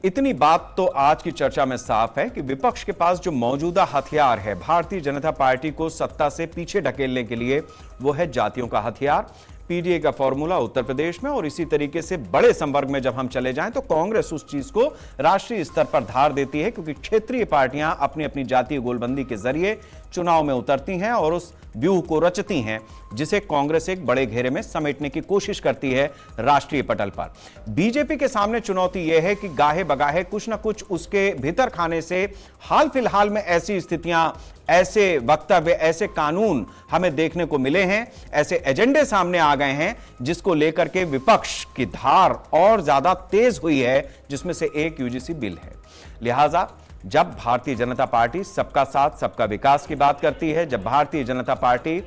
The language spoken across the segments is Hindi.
इतनी बात तो आज की चर्चा में साफ है कि विपक्ष के पास जो मौजूदा हथियार है भारतीय जनता पार्टी को सत्ता से पीछे ढकेलने के लिए, वो है जातियों का हथियार। पीडीए का फॉर्मूला उत्तर प्रदेश में, और इसी तरीके से बड़े संवर्ग में जब हम चले जाएं तो कांग्रेस उस चीज को राष्ट्रीय स्तर पर धार देती है, क्योंकि क्षेत्रीय पार्टियां अपनी अपनी जातीय गोलबंदी के जरिए चुनाव में उतरती हैं और उस व्यूह को रचती हैं जिसे कांग्रेस एक बड़े घेरे में समेटने की कोशिश करती है राष्ट्रीय पटल पर। बीजेपी के सामने चुनौती यह है कि गाहे बगाहे कुछ ना कुछ उसके भीतर खाने से हाल फिलहाल में ऐसी स्थितियां, ऐसे वक्तव्य, ऐसे कानून हमें देखने को मिले हैं, ऐसे एजेंडे सामने आ गए हैं जिसको लेकर के विपक्ष की धार और ज्यादा तेज हुई है, जिसमें से एक यूजीसी बिल है। लिहाजा जब भारतीय जनता पार्टी सबका साथ सबका विकास की बात करती है, जब भारतीय जनता पार्टी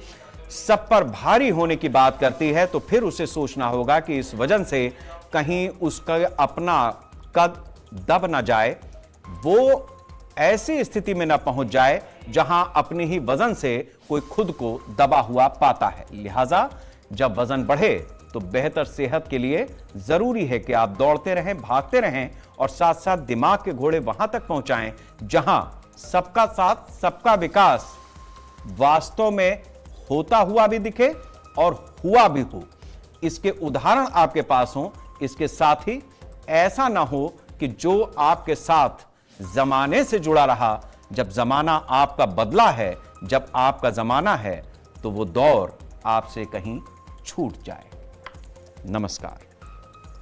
सब पर भारी होने की बात करती है, तो फिर उसे सोचना होगा कि इस वजन से कहीं उसका अपना कद दब ना जाए, वो ऐसी स्थिति में ना पहुंच जाए जहां अपनी ही वजन से कोई खुद को दबा हुआ पाता है। लिहाजा जब वजन बढ़े तो बेहतर सेहत के लिए जरूरी है कि आप दौड़ते रहें, भागते रहें और साथ साथ दिमाग के घोड़े वहां तक पहुंचाएं जहां सबका साथ सबका विकास वास्तव में होता हुआ भी दिखे और हुआ भी हो। इसके उदाहरण आपके पास हों। इसके साथ ही ऐसा ना हो कि जो आपके साथ जमाने से जुड़ा रहा, जब जमाना आपका बदला है, जब आपका जमाना है, तो वो दौर आपसे कहीं छूट जाए। नमस्कार।